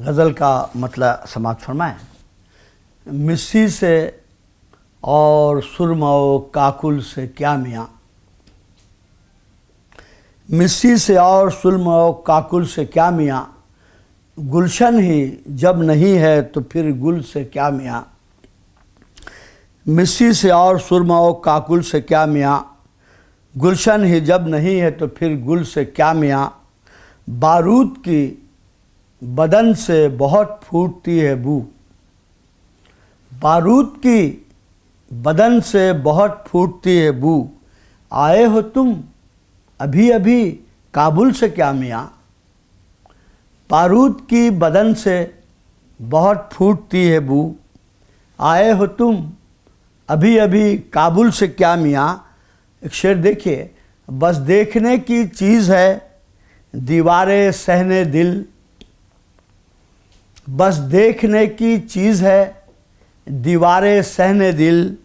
गज़ल का मतलब समाप्त फरमाएं। मिस्सी से और सुरमा व काकुल से क्या मियाँ, मिस्सी से और सुरमा व काकुल से क्या मियाँ, गुलशन ही जब नहीं है तो फिर गुल से क्या मियाँ। मिस्सी से और सुरमा व काकुल से क्या मियाँ, गुलशन ही जब नहीं है तो फिर गुल से क्या मियाँ। बारूद की बदन से बहुत फूटती है बू, बारूद की बदन से बहुत फूटती है बू, आए हो तुम अभी अभी काबुल से क्या मियाँ। बारूद की बदन से बहुत फूटती है बू, आए हो तुम अभी अभी काबुल से क्या मियाँ। एक शेर देखिए, बस देखने की चीज़ है दीवारें सहने दिल, बस देखने की चीज़ है दीवारें सहने दिल,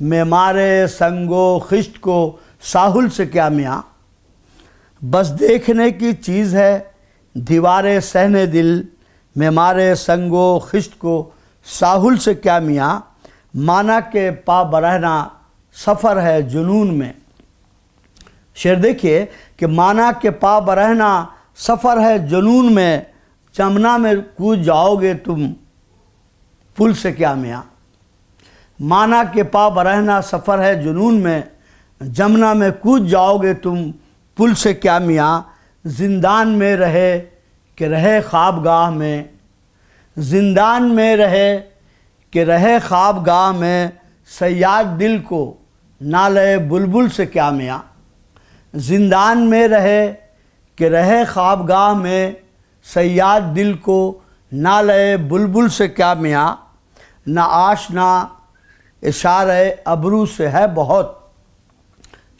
मैं मारे संगो खिश्त को साहुल से क्या मियाँ। बस देखने की चीज़ है दीवारें सहने दिल, मैं मारे संगो खिश्त को साहुल से क्या मियाँ। माना के पा बरहना सफ़र है जुनून में, शेर देखिए कि माना के पा बरहना सफ़र है जुनून में, जमुना में कूद जाओगे तुम पुल से क्या मियाँ। माना के पा बरहना सफ़र है जुनून में, जमुना में कूद जाओगे तुम पुल से क्या मियाँ। जिंदान में रहे कि रहे ख्वाबगाह में, जिंदान में रहे कि रहे ख्वाबगाह में, सयाद दिल को नाले बुलबुल से क्या मियाँ। जिंदान में रहे कि रहे ख्वाबगाह में, सयाद दिल को नाले बुलबुल से क्या मियाँ। न आशना इशारे अबरू से है बहुत,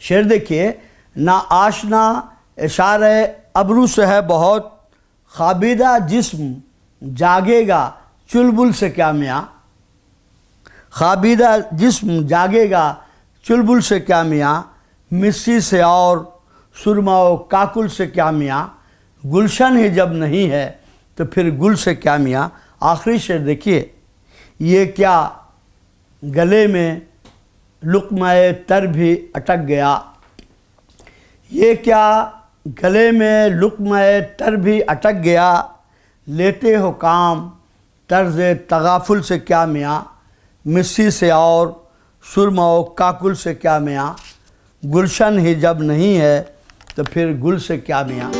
शेर देखिए, न आशना इशारे अबरू से है बहुत, ख्वाबीदा जिस्म जागेगा चुलबुल से क्या मियाँ। ख्वाबीदा जिस्म जागेगा चुलबुल से क्या मियाँ। मिस्सी से और सुरमा व काकुल से क्या मियाँ, गुलशन ही जब नहीं है तो फिर गुल से क्या मियाँ। आखिरी शेर देखिए, ये क्या गले में लुक़्मा-ए तर भी अटक गया, ये क्या गले में लुक़्मा-ए तर भी अटक गया, लेते हो काम तर्ज़ तगाफुल से क्या मियाँ। मिस्सी से और सुरमा व काकुल से क्या मियाँ, गुलशन ही जब नहीं है तो फिर गुल से क्या मियाँ।